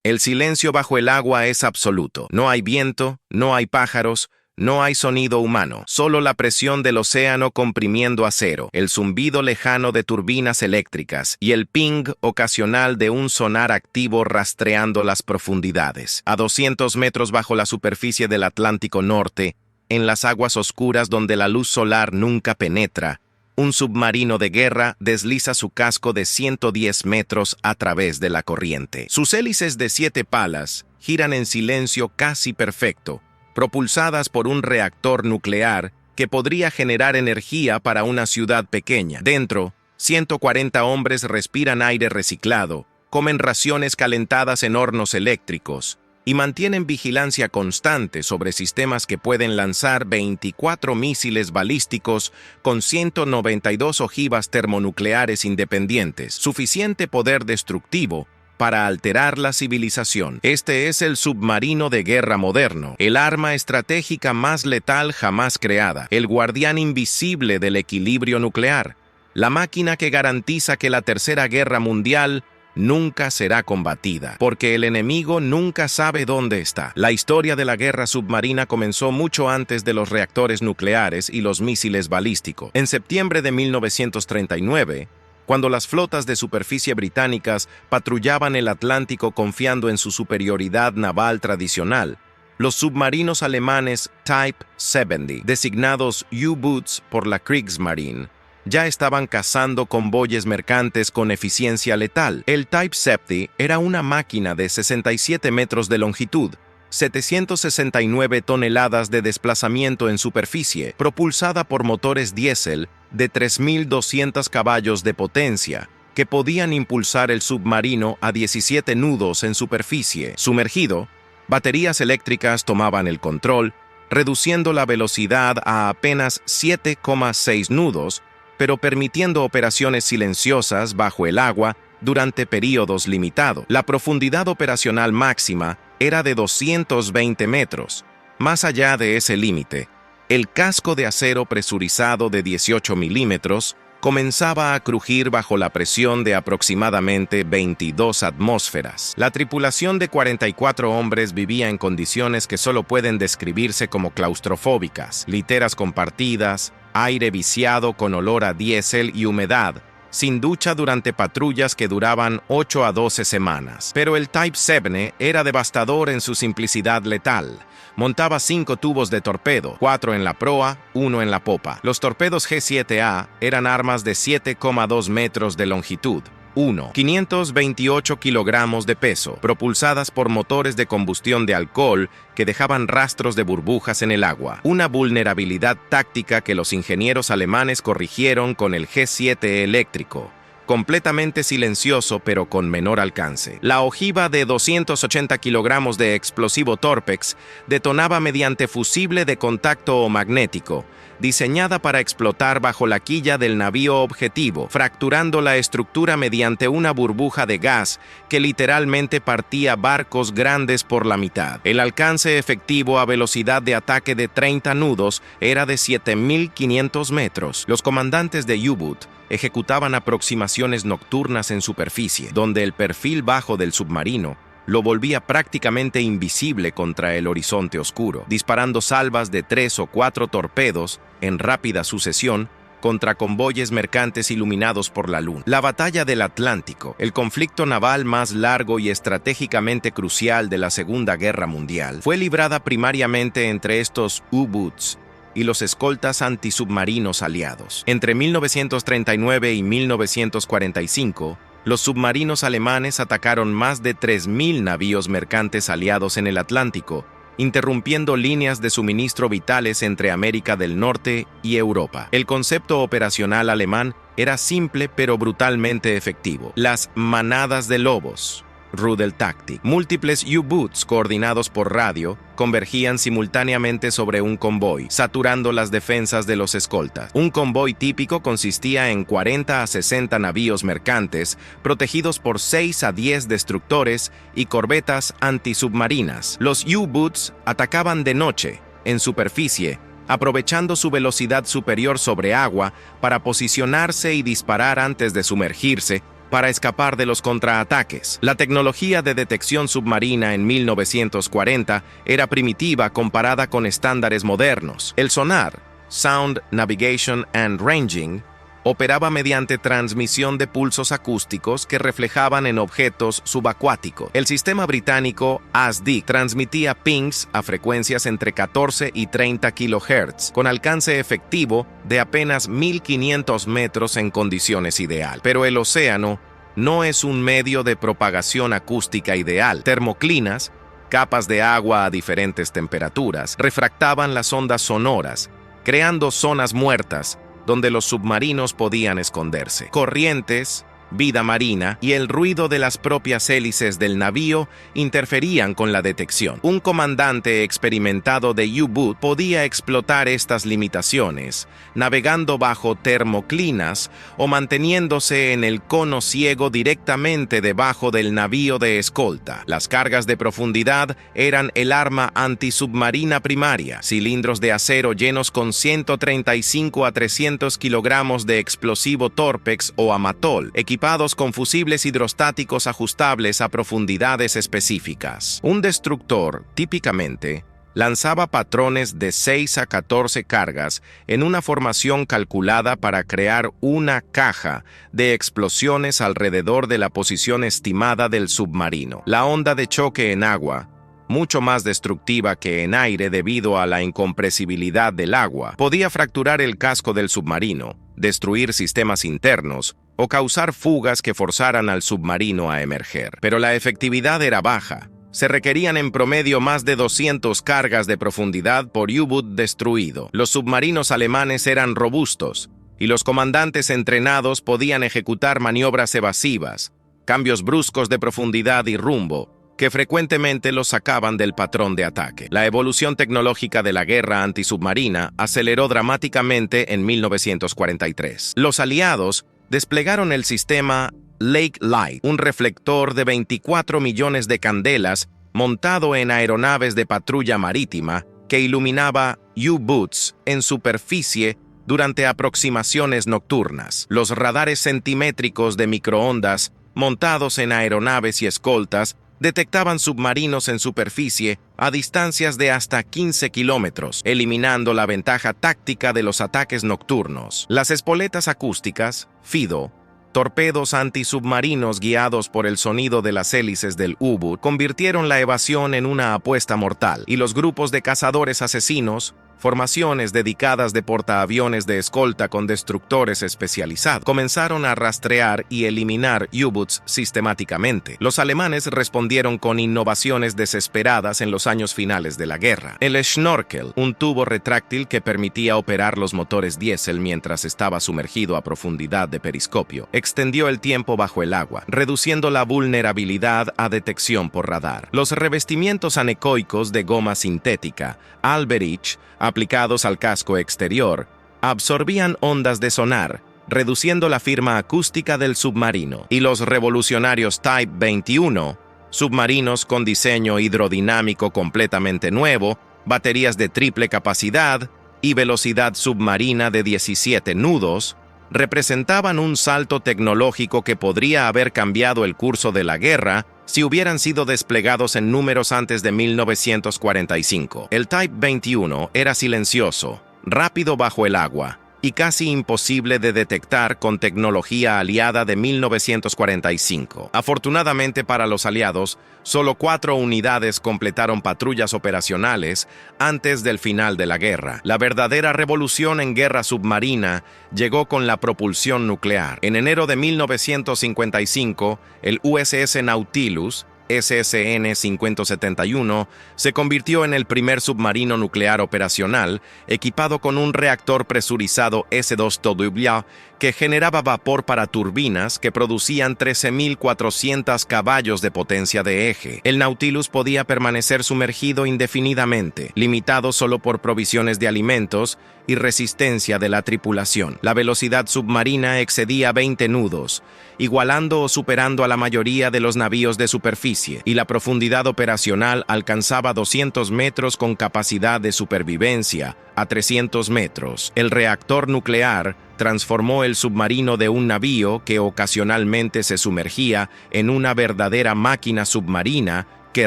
El silencio bajo el agua es absoluto. No hay viento, no hay pájaros, no hay sonido humano, solo la presión del océano comprimiendo acero, el zumbido lejano de turbinas eléctricas y el ping ocasional de un sonar activo rastreando las profundidades. A 200 metros bajo la superficie del Atlántico Norte, en las aguas oscuras donde la luz solar nunca penetra, un submarino de guerra desliza su casco de 110 metros a través de la corriente. Sus hélices de 7 palas giran en silencio casi perfecto, propulsadas por un reactor nuclear que podría generar energía para una ciudad pequeña. Dentro, 140 hombres respiran aire reciclado, comen raciones calentadas en hornos eléctricos y mantienen vigilancia constante sobre sistemas que pueden lanzar 24 misiles balísticos con 192 ojivas termonucleares independientes, suficiente poder destructivo para alterar la civilización. Este es el submarino de guerra moderno, el arma estratégica más letal jamás creada, el guardián invisible del equilibrio nuclear, la máquina que garantiza que la Tercera Guerra Mundial nunca será combatida, porque el enemigo nunca sabe dónde está. La historia de la guerra submarina comenzó mucho antes de los reactores nucleares y los misiles balísticos. En septiembre de 1939, cuando las flotas de superficie británicas patrullaban el Atlántico confiando en su superioridad naval tradicional, los submarinos alemanes Type 70, designados U-Boots por la Kriegsmarine, ya estaban cazando convoyes mercantes con eficiencia letal. El Type 70 era una máquina de 67 metros de longitud, 769 toneladas de desplazamiento en superficie, propulsada por motores diésel de 3.200 caballos de potencia, que podían impulsar el submarino a 17 nudos en superficie. Sumergido, baterías eléctricas tomaban el control, reduciendo la velocidad a apenas 7,6 nudos, pero permitiendo operaciones silenciosas bajo el agua durante periodos limitados. La profundidad operacional máxima era de 220 metros. Más allá de ese límite, el casco de acero presurizado de 18 milímetros comenzaba a crujir bajo la presión de aproximadamente 22 atmósferas. La tripulación de 44 hombres vivía en condiciones que solo pueden describirse como claustrofóbicas, literas compartidas, aire viciado con olor a diésel y humedad, sin ducha durante patrullas que duraban 8 a 12 semanas. Pero el Type 70 era devastador en su simplicidad letal. Montaba 5 tubos de torpedo, 4 en la proa, 1 en la popa. Los torpedos G7A eran armas de 7,2 metros de longitud, 528 kilogramos de peso, propulsadas por motores de combustión de alcohol que dejaban rastros de burbujas en el agua. Una vulnerabilidad táctica que los ingenieros alemanes corrigieron con el G7 eléctrico, completamente silencioso pero con menor alcance. La ojiva de 280 kilogramos de explosivo Torpex detonaba mediante fusible de contacto o magnético, diseñada para explotar bajo la quilla del navío objetivo, fracturando la estructura mediante una burbuja de gas que literalmente partía barcos grandes por la mitad. El alcance efectivo a velocidad de ataque de 30 nudos era de 7.500 metros. Los comandantes de U-Boot ejecutaban aproximaciones nocturnas en superficie, donde el perfil bajo del submarino lo volvía prácticamente invisible contra el horizonte oscuro, disparando salvas de 3 o 4 torpedos en rápida sucesión contra convoyes mercantes iluminados por la luna. La batalla del Atlántico, el conflicto naval más largo y estratégicamente crucial de la Segunda Guerra Mundial, fue librada primariamente entre estos U-Boots y los escoltas antisubmarinos aliados. Entre 1939 y 1945, los submarinos alemanes atacaron más de 3.000 navíos mercantes aliados en el Atlántico, interrumpiendo líneas de suministro vitales entre América del Norte y Europa. El concepto operacional alemán era simple pero brutalmente efectivo. Las manadas de lobos, Rudeltaktik. Múltiples U-Boots coordinados por radio convergían simultáneamente sobre un convoy, saturando las defensas de los escoltas. Un convoy típico consistía en 40 a 60 navíos mercantes, protegidos por 6 a 10 destructores y corbetas antisubmarinas. Los U-Boots atacaban de noche, en superficie, aprovechando su velocidad superior sobre agua para posicionarse y disparar antes de sumergirse, para escapar de los contraataques. La tecnología de detección submarina en 1940 era primitiva comparada con estándares modernos. El sonar, Sound Navigation and Ranging, operaba mediante transmisión de pulsos acústicos que reflejaban en objetos subacuáticos. El sistema británico ASDIC transmitía pings a frecuencias entre 14 y 30 kHz, con alcance efectivo de apenas 1500 metros en condiciones ideal. Pero el océano no es un medio de propagación acústica ideal. Termoclinas, capas de agua a diferentes temperaturas, refractaban las ondas sonoras, creando zonas muertas donde los submarinos podían esconderse. Corrientes, vida marina y el ruido de las propias hélices del navío interferían con la detección. Un comandante experimentado de U-Boot podía explotar estas limitaciones, navegando bajo termoclinas o manteniéndose en el cono ciego directamente debajo del navío de escolta. Las cargas de profundidad eran el arma antisubmarina primaria, cilindros de acero llenos con 135 a 300 kilogramos de explosivo Torpex o Amatol, equipados con fusibles hidrostáticos ajustables a profundidades específicas. Un destructor, típicamente, lanzaba patrones de 6 a 14 cargas en una formación calculada para crear una caja de explosiones alrededor de la posición estimada del submarino. La onda de choque en agua, mucho más destructiva que en aire debido a la incompresibilidad del agua, podía fracturar el casco del submarino, destruir sistemas internos o causar fugas que forzaran al submarino a emerger. Pero la efectividad era baja. Se requerían en promedio más de 200 cargas de profundidad por U-Boot destruido. Los submarinos alemanes eran robustos y los comandantes entrenados podían ejecutar maniobras evasivas, cambios bruscos de profundidad y rumbo, que frecuentemente los sacaban del patrón de ataque. La evolución tecnológica de la guerra antisubmarina aceleró dramáticamente en 1943. Los aliados desplegaron el sistema Lake Light, un reflector de 24 millones de candelas montado en aeronaves de patrulla marítima que iluminaba U-Boots en superficie durante aproximaciones nocturnas. Los radares centimétricos de microondas montados en aeronaves y escoltas detectaban submarinos en superficie a distancias de hasta 15 kilómetros, eliminando la ventaja táctica de los ataques nocturnos. Las espoletas acústicas, FIDO, torpedos antisubmarinos guiados por el sonido de las hélices del U-Boot, convirtieron la evasión en una apuesta mortal, y los grupos de cazadores asesinos, formaciones dedicadas de portaaviones de escolta con destructores especializados, comenzaron a rastrear y eliminar U-Boots sistemáticamente. Los alemanes respondieron con innovaciones desesperadas en los años finales de la guerra. El Schnorkel, un tubo retráctil que permitía operar los motores diésel mientras estaba sumergido a profundidad de periscopio, extendió el tiempo bajo el agua, reduciendo la vulnerabilidad a detección por radar. Los revestimientos anecoicos de goma sintética, Alberich, aplicados al casco exterior, absorbían ondas de sonar, reduciendo la firma acústica del submarino. Y los revolucionarios Type 21, submarinos con diseño hidrodinámico completamente nuevo, baterías de triple capacidad y velocidad submarina de 17 nudos, representaban un salto tecnológico que podría haber cambiado el curso de la guerra si hubieran sido desplegados en números antes de 1945. El Type 21 era silencioso, rápido bajo el agua y casi imposible de detectar con tecnología aliada de 1945. Afortunadamente para los aliados, solo 4 unidades completaron patrullas operacionales antes del final de la guerra. La verdadera revolución en guerra submarina llegó con la propulsión nuclear. En enero de 1955, el USS Nautilus, SSN 571, se convirtió en el primer submarino nuclear operacional equipado con un reactor presurizado S2W que generaba vapor para turbinas que producían 13.400 caballos de potencia de eje. El Nautilus podía permanecer sumergido indefinidamente, limitado solo por provisiones de alimentos y resistencia de la tripulación. La velocidad submarina excedía 20 nudos, igualando o superando a la mayoría de los navíos de superficie, y la profundidad operacional alcanzaba 200 metros con capacidad de supervivencia a 300 metros. El reactor nuclear transformó el submarino de un navío que ocasionalmente se sumergía en una verdadera máquina submarina que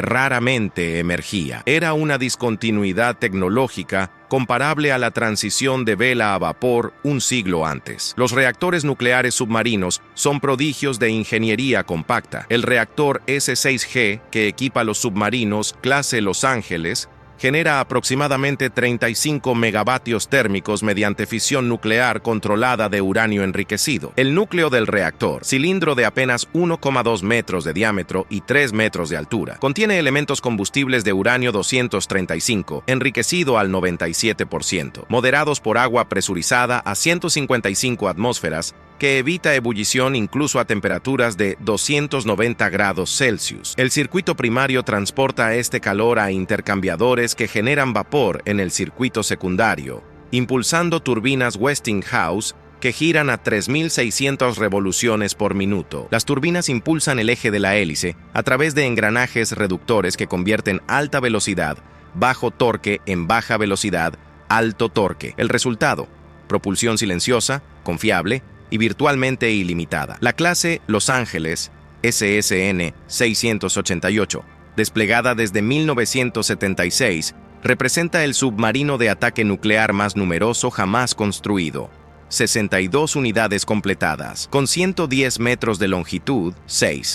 raramente emergía. Era una discontinuidad tecnológica comparable a la transición de vela a vapor un siglo antes. Los reactores nucleares submarinos son prodigios de ingeniería compacta. El reactor S-6G, que equipa los submarinos clase Los Ángeles, genera aproximadamente 35 megavatios térmicos mediante fisión nuclear controlada de uranio enriquecido. El núcleo del reactor, cilindro de apenas 1,2 metros de diámetro y 3 metros de altura, contiene elementos combustibles de uranio 235, enriquecido al 97%, moderados por agua presurizada a 155 atmósferas, que evita ebullición incluso a temperaturas de 290 grados Celsius. El circuito primario transporta este calor a intercambiadores que generan vapor en el circuito secundario, impulsando turbinas Westinghouse que giran a 3.600 revoluciones por minuto. Las turbinas impulsan el eje de la hélice a través de engranajes reductores que convierten alta velocidad, bajo torque en baja velocidad, alto torque. El resultado: propulsión silenciosa, confiable y virtualmente ilimitada. La clase Los Ángeles, SSN 688, desplegada desde 1976, representa el submarino de ataque nuclear más numeroso jamás construido. 62 unidades completadas, con 110 metros de longitud,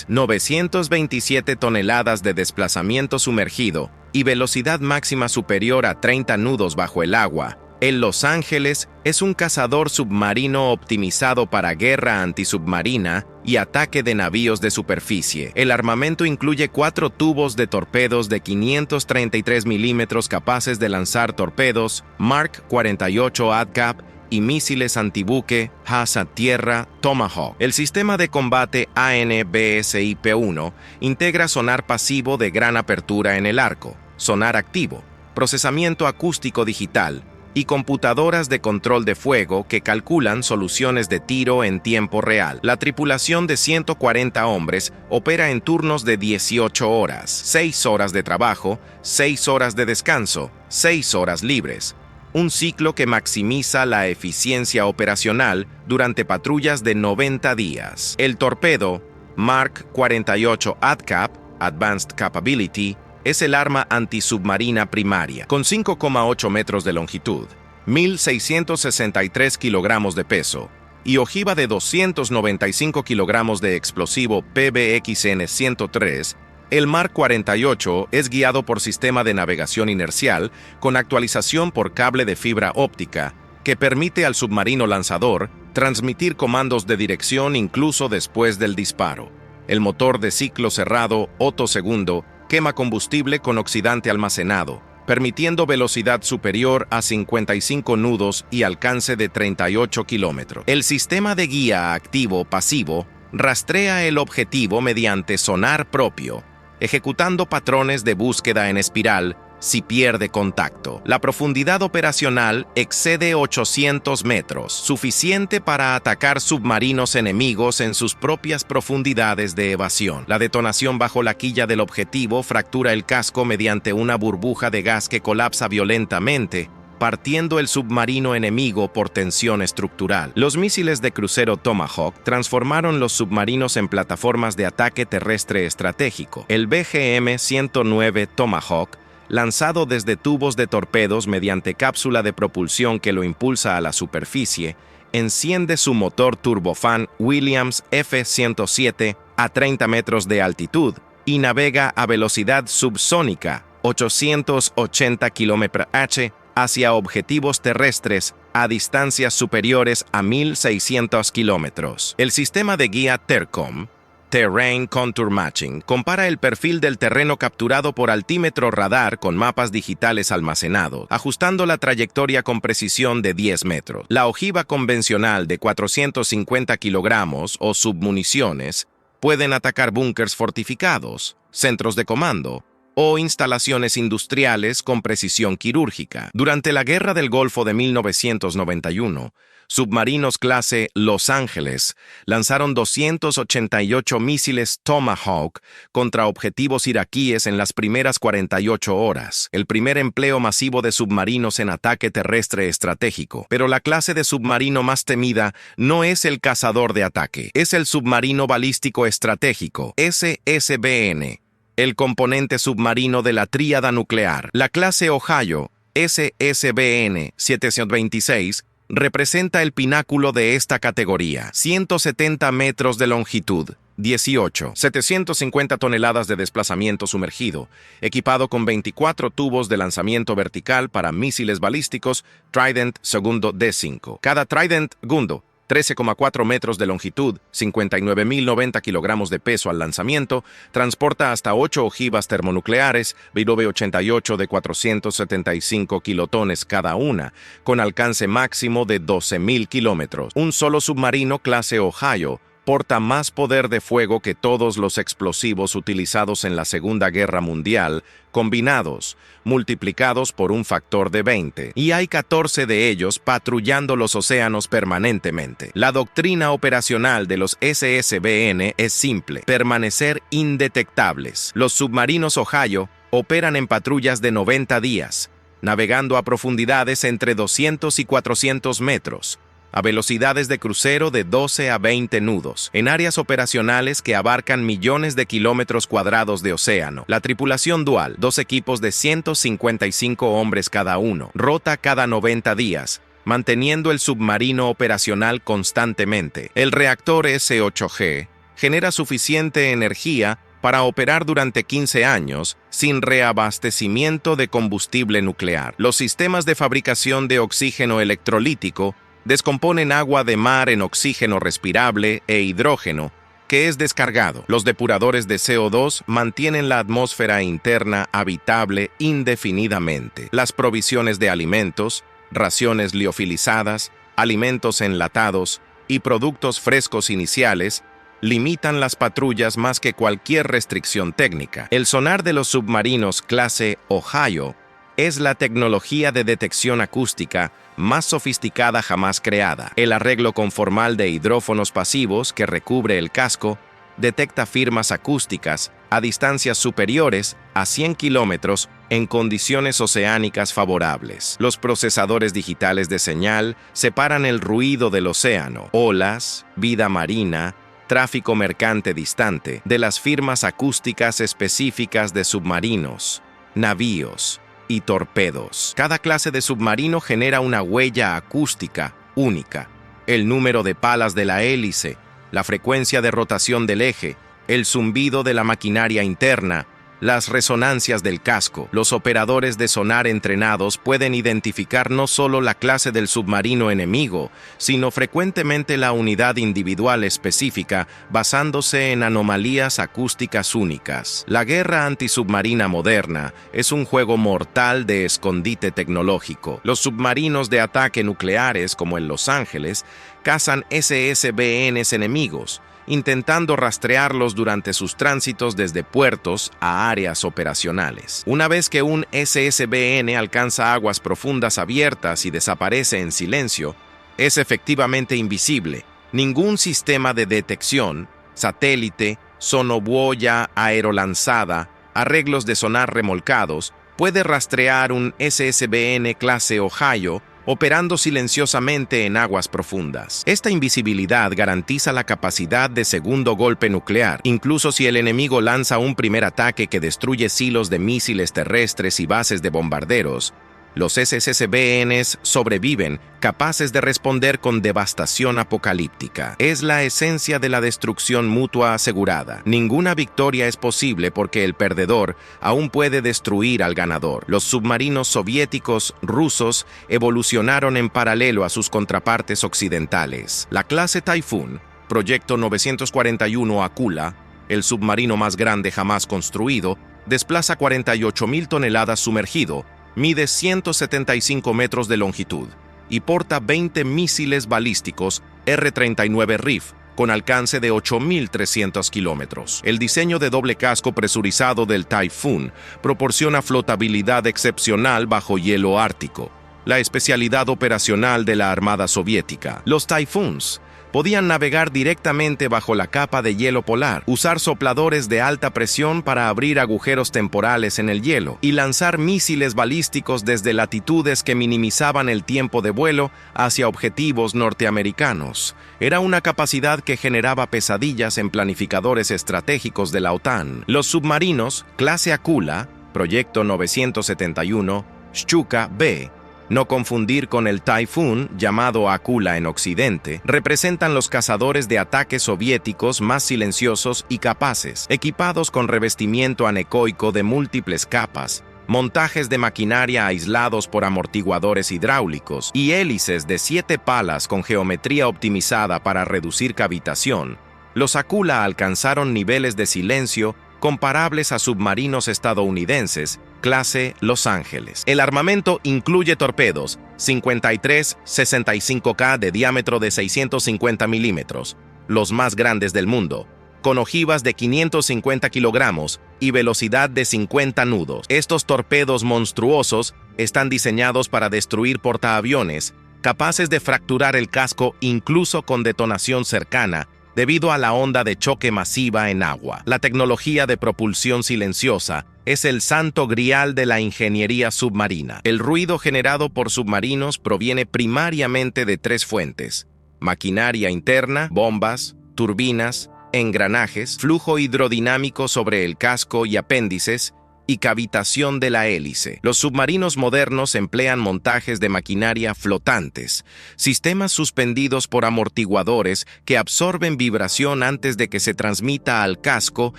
927 toneladas de desplazamiento sumergido y velocidad máxima superior a 30 nudos bajo el agua. El Los Ángeles es un cazador submarino optimizado para guerra antisubmarina y ataque de navíos de superficie. El armamento incluye 4 tubos de torpedos de 533 milímetros capaces de lanzar torpedos Mark 48 ADCAP y misiles antibuque HASA-tierra Tomahawk. El sistema de combate ANBSIP-1 integra sonar pasivo de gran apertura en el arco, sonar activo, procesamiento acústico digital, y computadoras de control de fuego que calculan soluciones de tiro en tiempo real. La tripulación de 140 hombres opera en turnos de 18 horas, 6 horas de trabajo, 6 horas de descanso, 6 horas libres. Un ciclo que maximiza la eficiencia operacional durante patrullas de 90 días. El torpedo Mark 48 ADCAP, Advanced Capability, es el arma antisubmarina primaria, con 5,8 metros de longitud, 1.663 kilogramos de peso y ojiva de 295 kilogramos de explosivo PBXN-103. El Mark 48 es guiado por sistema de navegación inercial con actualización por cable de fibra óptica que permite al submarino lanzador transmitir comandos de dirección incluso después del disparo. El motor de ciclo cerrado Otto II quema combustible con oxidante almacenado, permitiendo velocidad superior a 55 nudos y alcance de 38 kilómetros. El sistema de guía activo-pasivo rastrea el objetivo mediante sonar propio, ejecutando patrones de búsqueda en espiral si pierde contacto. La profundidad operacional excede 800 metros, suficiente para atacar submarinos enemigos en sus propias profundidades de evasión. La detonación bajo la quilla del objetivo fractura el casco mediante una burbuja de gas que colapsa violentamente, partiendo el submarino enemigo por tensión estructural. Los misiles de crucero Tomahawk transformaron los submarinos en plataformas de ataque terrestre estratégico. El BGM-109 Tomahawk, lanzado desde tubos de torpedos mediante cápsula de propulsión que lo impulsa a la superficie, enciende su motor turbofán Williams F-107 a 30 metros de altitud y navega a velocidad subsónica, 880 km/h, hacia objetivos terrestres a distancias superiores a 1.600 kilómetros. El sistema de guía TERCOM, Terrain Contour Matching, compara el perfil del terreno capturado por altímetro radar con mapas digitales almacenados, ajustando la trayectoria con precisión de 10 metros. La ojiva convencional de 450 kilogramos o submuniciones pueden atacar búnkers fortificados, centros de comando o instalaciones industriales con precisión quirúrgica. Durante la Guerra del Golfo de 1991, submarinos clase Los Ángeles lanzaron 288 misiles Tomahawk contra objetivos iraquíes en las primeras 48 horas, el primer empleo masivo de submarinos en ataque terrestre estratégico. Pero la clase de submarino más temida no es el cazador de ataque, es el submarino balístico estratégico, SSBN, el componente submarino de la tríada nuclear. La clase Ohio, SSBN 726, representa el pináculo de esta categoría. 170 metros de longitud, 750 toneladas de desplazamiento sumergido, equipado con 24 tubos de lanzamiento vertical para misiles balísticos Trident segundo D5. Cada Trident segundo 13,4 metros de longitud, 59.090 kilogramos de peso al lanzamiento, transporta hasta 8 ojivas termonucleares, BW-88 de 475 kilotones cada una, con alcance máximo de 12.000 kilómetros. Un solo submarino clase Ohio porta más poder de fuego que todos los explosivos utilizados en la Segunda Guerra Mundial, combinados, multiplicados por un factor de 20, y hay 14 de ellos patrullando los océanos permanentemente. La doctrina operacional de los SSBN es simple: permanecer indetectables. Los submarinos Ohio operan en patrullas de 90 días, navegando a profundidades entre 200 y 400 metros, a velocidades de crucero de 12 a 20 nudos, en áreas operacionales que abarcan millones de kilómetros cuadrados de océano. La tripulación dual, 2 equipos de 155 hombres cada uno, rota cada 90 días, manteniendo el submarino operacional constantemente. El reactor S-8G genera suficiente energía para operar durante 15 años sin reabastecimiento de combustible nuclear. Los sistemas de fabricación de oxígeno electrolítico descomponen agua de mar en oxígeno respirable e hidrógeno, que es descargado. Los depuradores de CO2 mantienen la atmósfera interna habitable indefinidamente. Las provisiones de alimentos, raciones liofilizadas, alimentos enlatados y productos frescos iniciales limitan las patrullas más que cualquier restricción técnica. El sonar de los submarinos clase Ohio es la tecnología de detección acústica más sofisticada jamás creada. El arreglo conformal de hidrófonos pasivos que recubre el casco detecta firmas acústicas a distancias superiores a 100 kilómetros en condiciones oceánicas favorables. Los procesadores digitales de señal separan el ruido del océano, olas, vida marina, tráfico mercante distante, de las firmas acústicas específicas de submarinos, navíos y torpedos. Cada clase de submarino genera una huella acústica única. El número de palas de la hélice, la frecuencia de rotación del eje, el zumbido de la maquinaria interna, las resonancias del casco. Los operadores de sonar entrenados pueden identificar no solo la clase del submarino enemigo, sino frecuentemente la unidad individual específica basándose en anomalías acústicas únicas. La guerra antisubmarina moderna es un juego mortal de escondite tecnológico. Los submarinos de ataque nucleares, como el Los Ángeles, cazan SSBNs enemigos, intentando rastrearlos durante sus tránsitos desde puertos a áreas operacionales. Una vez que un SSBN alcanza aguas profundas abiertas y desaparece en silencio, es efectivamente invisible. Ningún sistema de detección, satélite, sonobuoya aerolanzada, arreglos de sonar remolcados, puede rastrear un SSBN clase Ohio operando silenciosamente en aguas profundas. Esta invisibilidad garantiza la capacidad de segundo golpe nuclear, incluso si el enemigo lanza un primer ataque que destruye silos de misiles terrestres y bases de bombarderos. Los SSBNs sobreviven, capaces de responder con devastación apocalíptica. Es la esencia de la destrucción mutua asegurada. Ninguna victoria es posible porque el perdedor aún puede destruir al ganador. Los submarinos soviéticos, rusos, evolucionaron en paralelo a sus contrapartes occidentales. La clase Typhoon, Proyecto 941 Akula, el submarino más grande jamás construido, desplaza 48.000 toneladas sumergido, mide 175 metros de longitud y porta 20 misiles balísticos R-39 RIF con alcance de 8.300 kilómetros. El diseño de doble casco presurizado del Typhoon proporciona flotabilidad excepcional bajo hielo ártico, la especialidad operacional de la Armada Soviética. Los Typhoons podían navegar directamente bajo la capa de hielo polar, usar sopladores de alta presión para abrir agujeros temporales en el hielo y lanzar misiles balísticos desde latitudes que minimizaban el tiempo de vuelo hacia objetivos norteamericanos. Era una capacidad que generaba pesadillas en planificadores estratégicos de la OTAN. Los submarinos clase Akula, Proyecto 971, Shchuka-B, no confundir con el Typhoon, llamado Akula en Occidente, representan los cazadores de ataque soviéticos más silenciosos y capaces, equipados con revestimiento anecoico de múltiples capas, montajes de maquinaria aislados por amortiguadores hidráulicos y hélices de 7 palas con geometría optimizada para reducir cavitación. Los Akula alcanzaron niveles de silencio comparables a submarinos estadounidenses, clase Los Ángeles. El armamento incluye torpedos 53-65K de diámetro de 650 milímetros, los más grandes del mundo, con ojivas de 550 kilogramos y velocidad de 50 nudos. Estos torpedos monstruosos están diseñados para destruir portaaviones, capaces de fracturar el casco incluso con detonación cercana, debido a la onda de choque masiva en agua. La tecnología de propulsión silenciosa es el santo grial de la ingeniería submarina. El ruido generado por submarinos proviene primariamente de 3 fuentes: maquinaria interna, bombas, turbinas, engranajes, flujo hidrodinámico sobre el casco y apéndices, y cavitación de la hélice. Los submarinos modernos emplean montajes de maquinaria flotantes, sistemas suspendidos por amortiguadores que absorben vibración antes de que se transmita al casco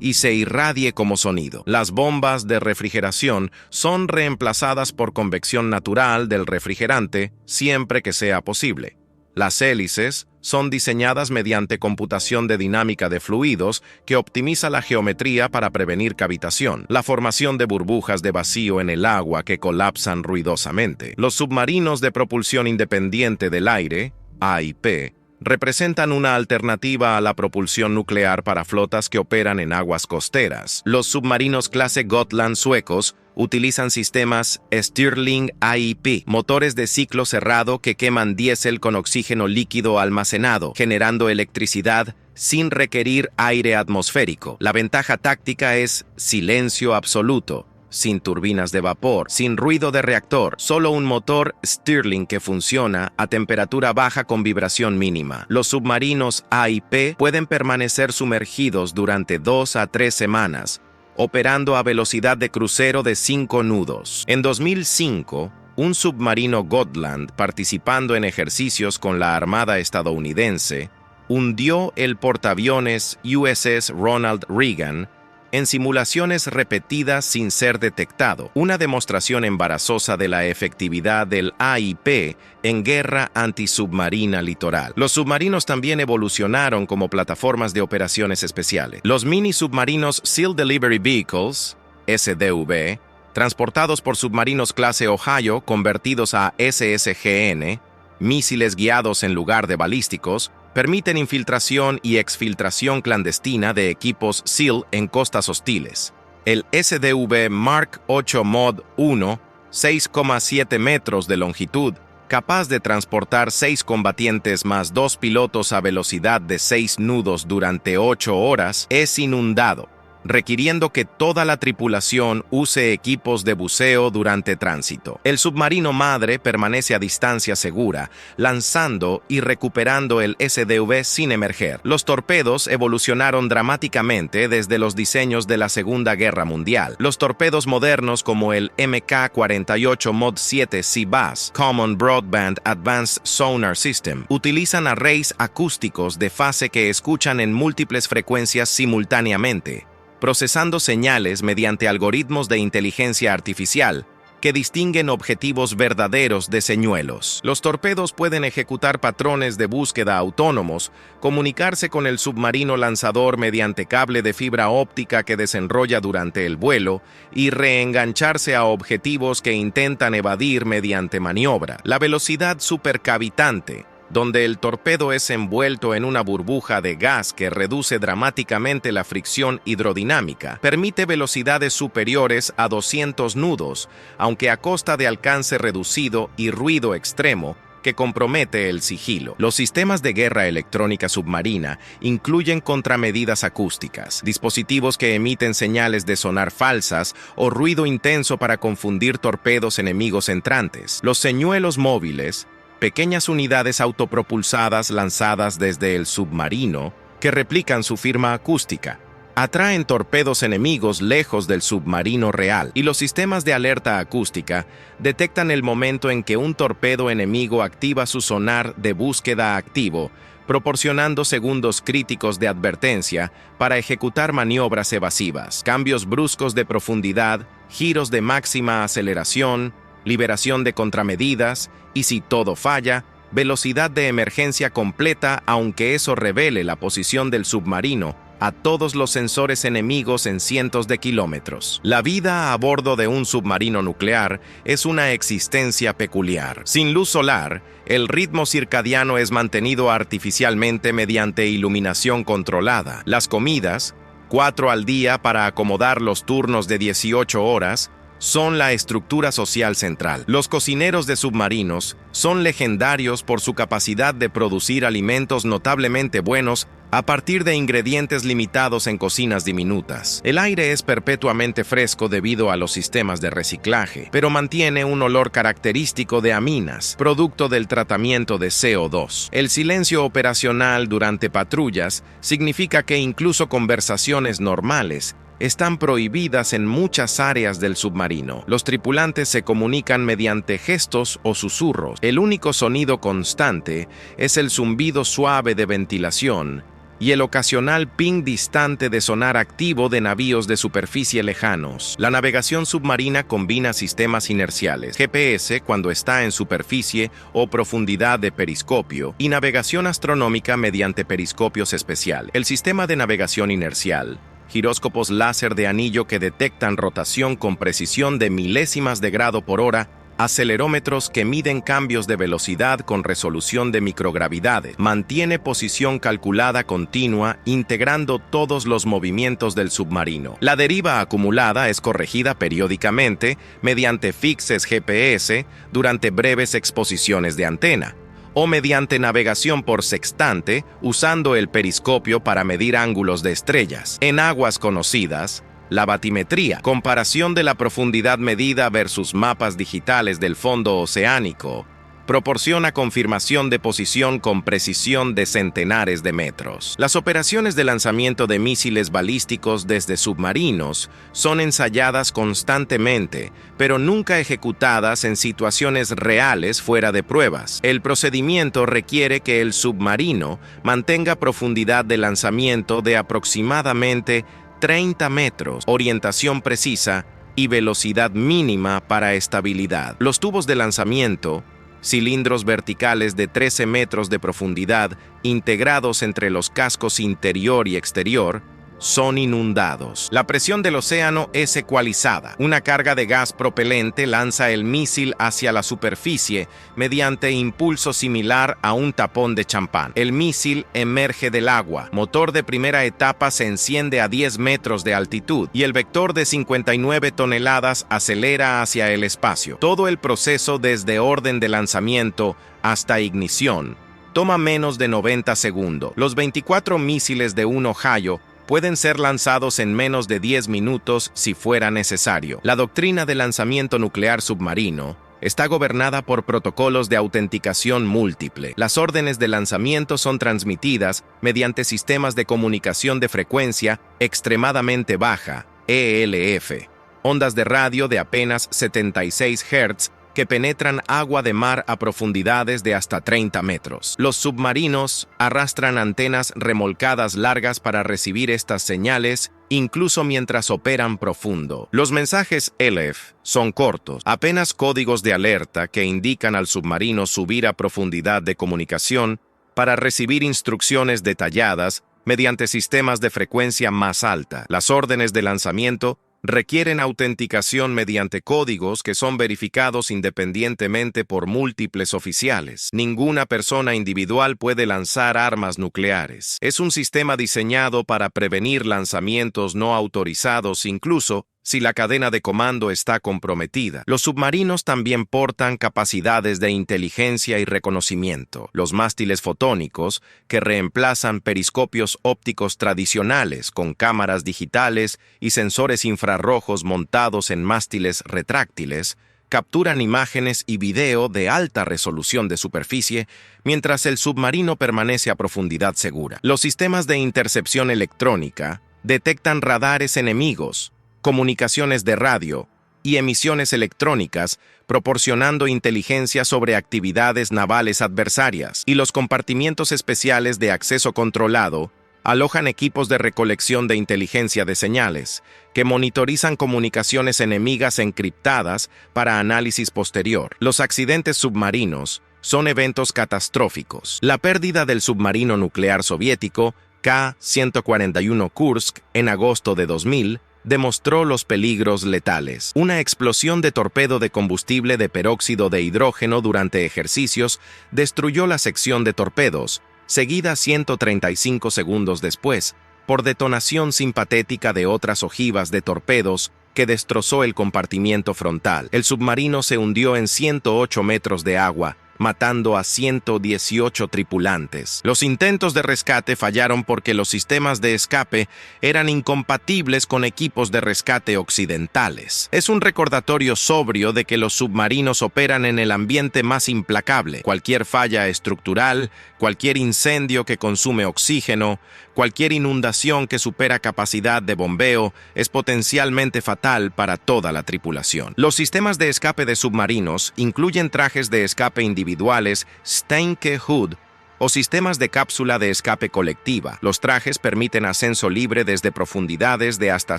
y se irradie como sonido. Las bombas de refrigeración son reemplazadas por convección natural del refrigerante siempre que sea posible. Las hélices son diseñadas mediante computación de dinámica de fluidos que optimiza la geometría para prevenir cavitación, la formación de burbujas de vacío en el agua que colapsan ruidosamente. Los submarinos de propulsión independiente del aire, AIP, representan una alternativa a la propulsión nuclear para flotas que operan en aguas costeras. Los submarinos clase Gotland suecos utilizan sistemas Stirling AIP, motores de ciclo cerrado que queman diésel con oxígeno líquido almacenado, generando electricidad sin requerir aire atmosférico. La ventaja táctica es silencio absoluto, sin turbinas de vapor, sin ruido de reactor, solo un motor Stirling que funciona a temperatura baja con vibración mínima. Los submarinos AIP pueden permanecer sumergidos durante 2 a 3 semanas, operando a velocidad de crucero de 5 nudos. En 2005, un submarino Gotland, participando en ejercicios con la Armada estadounidense, hundió el portaaviones USS Ronald Reagan en simulaciones repetidas sin ser detectado, una demostración embarazosa de la efectividad del AIP en guerra antisubmarina litoral. Los submarinos también evolucionaron como plataformas de operaciones especiales. Los mini submarinos Seal Delivery Vehicles, SDV, transportados por submarinos clase Ohio convertidos a SSGN, misiles guiados en lugar de balísticos, permiten infiltración y exfiltración clandestina de equipos SEAL en costas hostiles. El SDV Mark 8 Mod 1, 6,7 metros de longitud, capaz de transportar 6 combatientes más 2 pilotos a velocidad de 6 nudos durante 8 horas, es inundado, requiriendo que toda la tripulación use equipos de buceo durante tránsito. El submarino madre permanece a distancia segura, lanzando y recuperando el SDV sin emerger. Los torpedos evolucionaron dramáticamente desde los diseños de la Segunda Guerra Mundial. Los torpedos modernos como el MK-48 Mod 7 CBAS, Common Broadband Advanced Sonar System, utilizan arrays acústicos de fase que escuchan en múltiples frecuencias simultáneamente, procesando señales mediante algoritmos de inteligencia artificial que distinguen objetivos verdaderos de señuelos. Los torpedos pueden ejecutar patrones de búsqueda autónomos, comunicarse con el submarino lanzador mediante cable de fibra óptica que desenrolla durante el vuelo y reengancharse a objetivos que intentan evadir mediante maniobra. La velocidad supercavitante donde el torpedo es envuelto en una burbuja de gas que reduce dramáticamente la fricción hidrodinámica. Permite velocidades superiores a 200 nudos, aunque a costa de alcance reducido y ruido extremo, que compromete el sigilo. Los sistemas de guerra electrónica submarina incluyen contramedidas acústicas, dispositivos que emiten señales de sonar falsas o ruido intenso para confundir torpedos enemigos entrantes. Los señuelos móviles, pequeñas unidades autopropulsadas lanzadas desde el submarino, que replican su firma acústica, atraen torpedos enemigos lejos del submarino real, y los sistemas de alerta acústica detectan el momento en que un torpedo enemigo activa su sonar de búsqueda activo, proporcionando segundos críticos de advertencia para ejecutar maniobras evasivas, cambios bruscos de profundidad, giros de máxima aceleración, liberación de contramedidas y, si todo falla, velocidad de emergencia completa, aunque eso revele la posición del submarino a todos los sensores enemigos en cientos de kilómetros. La vida a bordo de un submarino nuclear es una existencia peculiar. Sin luz solar, el ritmo circadiano es mantenido artificialmente mediante iluminación controlada. Las comidas, 4 al día para acomodar los turnos de 18 horas, son la estructura social central. Los cocineros de submarinos son legendarios por su capacidad de producir alimentos notablemente buenos a partir de ingredientes limitados en cocinas diminutas. El aire es perpetuamente fresco debido a los sistemas de reciclaje, pero mantiene un olor característico de aminas, producto del tratamiento de CO2. El silencio operacional durante patrullas significa que incluso conversaciones normales están prohibidas en muchas áreas del submarino. Los tripulantes se comunican mediante gestos o susurros. El único sonido constante es el zumbido suave de ventilación y el ocasional ping distante de sonar activo de navíos de superficie lejanos. La navegación submarina combina sistemas inerciales, GPS cuando está en superficie o profundidad de periscopio, y navegación astronómica mediante periscopios especiales. El sistema de navegación inercial, giróscopos láser de anillo que detectan rotación con precisión de milésimas de grado por hora, acelerómetros que miden cambios de velocidad con resolución de microgravidades, mantiene posición calculada continua integrando todos los movimientos del submarino. La deriva acumulada es corregida periódicamente mediante fixes GPS durante breves exposiciones de antena, o mediante navegación por sextante usando el periscopio para medir ángulos de estrellas. En aguas conocidas, la batimetría, comparación de la profundidad medida versus mapas digitales del fondo oceánico, proporciona confirmación de posición con precisión de centenares de metros. Las operaciones de lanzamiento de misiles balísticos desde submarinos son ensayadas constantemente, pero nunca ejecutadas en situaciones reales fuera de pruebas. El procedimiento requiere que el submarino mantenga profundidad de lanzamiento de aproximadamente 30 metros, orientación precisa y velocidad mínima para estabilidad. Los tubos de lanzamiento, cilindros verticales de 13 metros de profundidad, integrados entre los cascos interior y exterior, son inundados. La presión del océano es ecualizada. Una carga de gas propelente lanza el misil hacia la superficie mediante impulso similar a un tapón de champán. El misil emerge del agua. Motor de primera etapa se enciende a 10 metros de altitud y el vector de 59 toneladas acelera hacia el espacio. Todo el proceso desde orden de lanzamiento hasta ignición toma menos de 90 segundos. Los 24 misiles de un Ohio pueden ser lanzados en menos de 10 minutos si fuera necesario. La doctrina de lanzamiento nuclear submarino está gobernada por protocolos de autenticación múltiple. Las órdenes de lanzamiento son transmitidas mediante sistemas de comunicación de frecuencia extremadamente baja, ELF, ondas de radio de apenas 76 Hz que penetran agua de mar a profundidades de hasta 30 metros. Los submarinos arrastran antenas remolcadas largas para recibir estas señales, incluso mientras operan profundo. Los mensajes ELF son cortos, apenas códigos de alerta que indican al submarino subir a profundidad de comunicación para recibir instrucciones detalladas mediante sistemas de frecuencia más alta. Las órdenes de lanzamiento requieren autenticación mediante códigos que son verificados independientemente por múltiples oficiales. Ninguna persona individual puede lanzar armas nucleares. Es un sistema diseñado para prevenir lanzamientos no autorizados, incluso si la cadena de comando está comprometida. Los submarinos también portan capacidades de inteligencia y reconocimiento. Los mástiles fotónicos, que reemplazan periscopios ópticos tradicionales con cámaras digitales y sensores infrarrojos montados en mástiles retráctiles, capturan imágenes y video de alta resolución de superficie mientras el submarino permanece a profundidad segura. Los sistemas de intercepción electrónica detectan radares enemigos, comunicaciones de radio y emisiones electrónicas, proporcionando inteligencia sobre actividades navales adversarias. Y los compartimientos especiales de acceso controlado alojan equipos de recolección de inteligencia de señales, que monitorizan comunicaciones enemigas encriptadas para análisis posterior. Los accidentes submarinos son eventos catastróficos. La pérdida del submarino nuclear soviético K-141 Kursk en agosto de 2000 demostró los peligros letales. Una explosión de torpedo de combustible de peróxido de hidrógeno durante ejercicios destruyó la sección de torpedos, seguida 135 segundos después, por detonación simpatética de otras ojivas de torpedos que destrozó el compartimiento frontal. El submarino se hundió en 108 metros de agua, matando a 118 tripulantes. Los intentos de rescate fallaron porque los sistemas de escape eran incompatibles con equipos de rescate occidentales. Es un recordatorio sobrio de que los submarinos operan en el ambiente más implacable. Cualquier falla estructural, cualquier incendio que consume oxígeno, cualquier inundación que supera capacidad de bombeo es potencialmente fatal para toda la tripulación. Los sistemas de escape de submarinos incluyen trajes de escape individuales Steinke Hood o sistemas de cápsula de escape colectiva. Los trajes permiten ascenso libre desde profundidades de hasta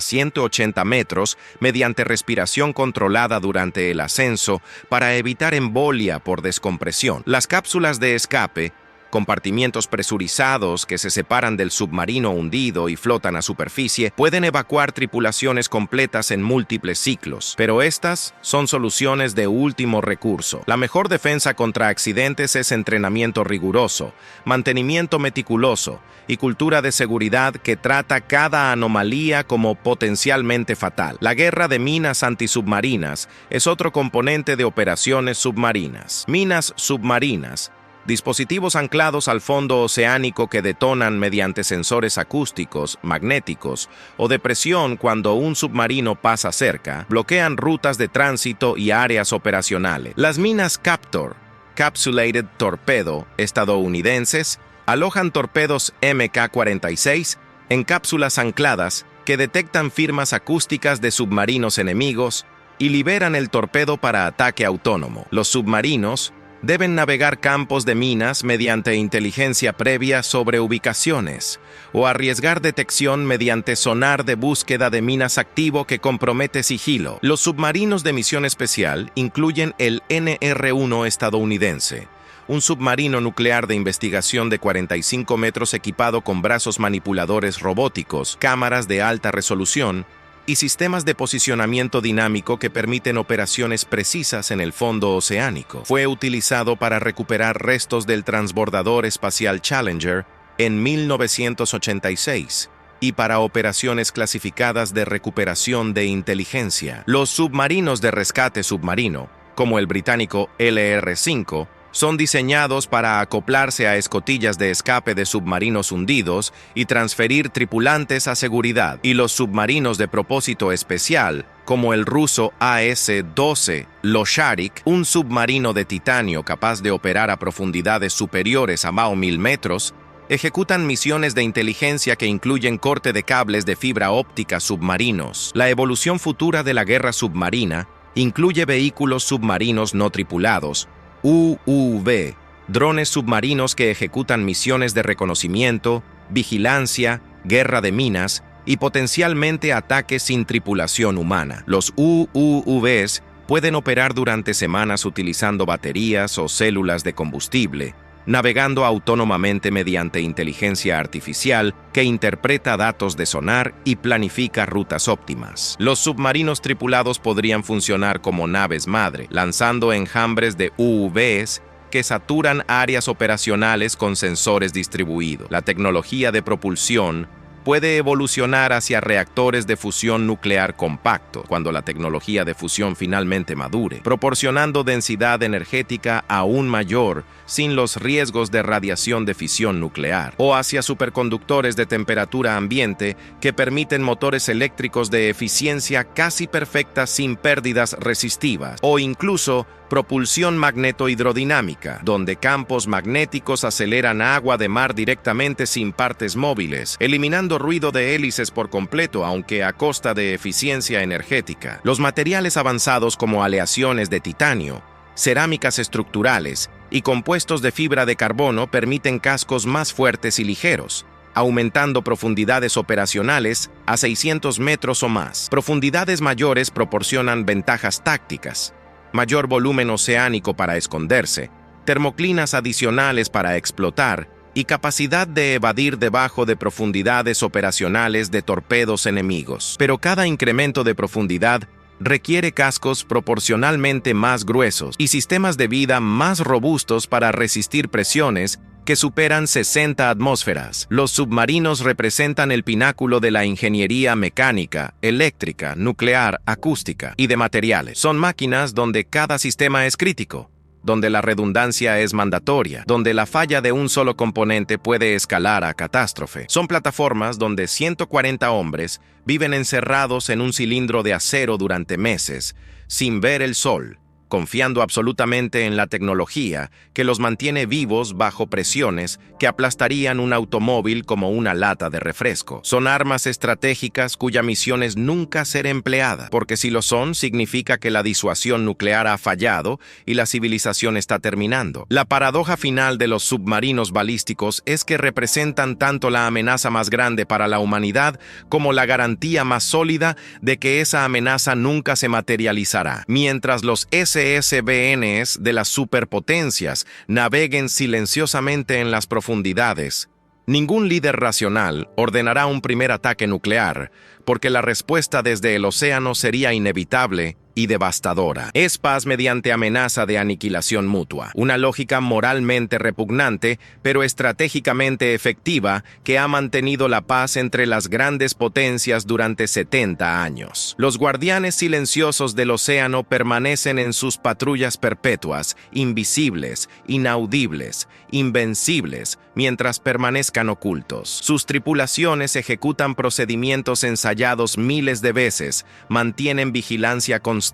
180 metros mediante respiración controlada durante el ascenso para evitar embolia por descompresión. Las cápsulas de escape, compartimientos presurizados que se separan del submarino hundido y flotan a superficie, pueden evacuar tripulaciones completas en múltiples ciclos, pero estas son soluciones de último recurso. La mejor defensa contra accidentes es entrenamiento riguroso, mantenimiento meticuloso y cultura de seguridad que trata cada anomalía como potencialmente fatal. La guerra de minas antisubmarinas es otro componente de operaciones submarinas. Minas submarinas, dispositivos anclados al fondo oceánico que detonan mediante sensores acústicos, magnéticos o de presión cuando un submarino pasa cerca, bloquean rutas de tránsito y áreas operacionales. Las minas Captor, Capsulated Torpedo, estadounidenses, alojan torpedos MK-46 en cápsulas ancladas que detectan firmas acústicas de submarinos enemigos y liberan el torpedo para ataque autónomo. Los submarinos deben navegar campos de minas mediante inteligencia previa sobre ubicaciones o arriesgar detección mediante sonar de búsqueda de minas activo que compromete sigilo. Los submarinos de misión especial incluyen el NR-1 estadounidense, un submarino nuclear de investigación de 45 metros equipado con brazos manipuladores robóticos, cámaras de alta resolución y sistemas de posicionamiento dinámico que permiten operaciones precisas en el fondo oceánico. Fue utilizado para recuperar restos del transbordador espacial Challenger en 1986 y para operaciones clasificadas de recuperación de inteligencia. Los submarinos de rescate submarino, como el británico LR-5, son diseñados para acoplarse a escotillas de escape de submarinos hundidos y transferir tripulantes a seguridad. Y los submarinos de propósito especial, como el ruso AS-12 Losharik, un submarino de titanio capaz de operar a profundidades superiores a 1000 metros, ejecutan misiones de inteligencia que incluyen corte de cables de fibra óptica submarinos. La evolución futura de la guerra submarina incluye vehículos submarinos no tripulados, UUV, drones submarinos que ejecutan misiones de reconocimiento, vigilancia, guerra de minas y potencialmente ataques sin tripulación humana. Los UUVs pueden operar durante semanas utilizando baterías o células de combustible, navegando autónomamente mediante inteligencia artificial que interpreta datos de sonar y planifica rutas óptimas. Los submarinos tripulados podrían funcionar como naves madre, lanzando enjambres de UUVs que saturan áreas operacionales con sensores distribuidos. La tecnología de propulsión puede evolucionar hacia reactores de fusión nuclear compacto cuando la tecnología de fusión finalmente madure, proporcionando densidad energética aún mayor sin los riesgos de radiación de fisión nuclear, o hacia superconductores de temperatura ambiente que permiten motores eléctricos de eficiencia casi perfecta sin pérdidas resistivas, o incluso propulsión magneto-hidrodinámica, donde campos magnéticos aceleran agua de mar directamente sin partes móviles, eliminando ruido de hélices por completo, aunque a costa de eficiencia energética. Los materiales avanzados como aleaciones de titanio, cerámicas estructurales y compuestos de fibra de carbono permiten cascos más fuertes y ligeros, aumentando profundidades operacionales a 600 metros o más. Profundidades mayores proporcionan ventajas tácticas, mayor volumen oceánico para esconderse, termoclinas adicionales para explotar y capacidad de evadir debajo de profundidades operacionales de torpedos enemigos. Pero cada incremento de profundidad requiere cascos proporcionalmente más gruesos y sistemas de vida más robustos para resistir presiones que superan 60 atmósferas. Los submarinos representan el pináculo de la ingeniería mecánica, eléctrica, nuclear, acústica y de materiales. Son máquinas donde cada sistema es crítico, donde la redundancia es mandatoria, donde la falla de un solo componente puede escalar a catástrofe. Son plataformas donde 140 hombres viven encerrados en un cilindro de acero durante meses, sin ver el sol, confiando absolutamente en la tecnología que los mantiene vivos bajo presiones que aplastarían un automóvil como una lata de refresco. Son armas estratégicas cuya misión es nunca ser empleada, porque si lo son, significa que la disuasión nuclear ha fallado y la civilización está terminando. La paradoja final de los submarinos balísticos es que representan tanto la amenaza más grande para la humanidad como la garantía más sólida de que esa amenaza nunca se materializará. Mientras los SSBNs de las superpotencias naveguen silenciosamente en las profundidades, ningún líder racional ordenará un primer ataque nuclear, porque la respuesta desde el océano sería inevitable y devastadora. Es paz mediante amenaza de aniquilación mutua, una lógica moralmente repugnante, pero estratégicamente efectiva que ha mantenido la paz entre las grandes potencias durante 70 años. Los guardianes silenciosos del océano permanecen en sus patrullas perpetuas, invisibles, inaudibles, invencibles, mientras permanezcan ocultos. Sus tripulaciones ejecutan procedimientos ensayados miles de veces, mantienen vigilancia constante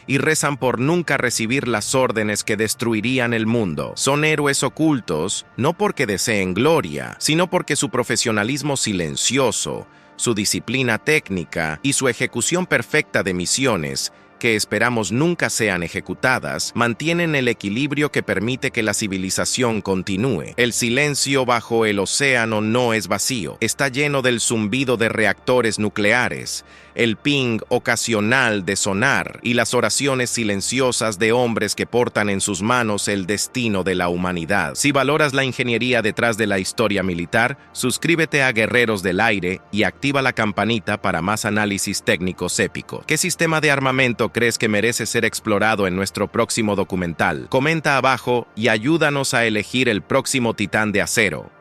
y rezan por nunca recibir las órdenes que destruirían el mundo. Son héroes ocultos, no porque deseen gloria, sino porque su profesionalismo silencioso, su disciplina técnica y su ejecución perfecta de misiones, que esperamos nunca sean ejecutadas, mantienen el equilibrio que permite que la civilización continúe. El silencio bajo el océano no es vacío, está lleno del zumbido de reactores nucleares, el ping ocasional de sonar y las oraciones silenciosas de hombres que portan en sus manos el destino de la humanidad. Si valoras la ingeniería detrás de la historia militar, suscríbete a Guerreros del Aire y activa la campanita para más análisis técnicos épicos. ¿Qué sistema de armamento crees que merece ser explorado en nuestro próximo documental? Comenta abajo y ayúdanos a elegir el próximo titán de acero.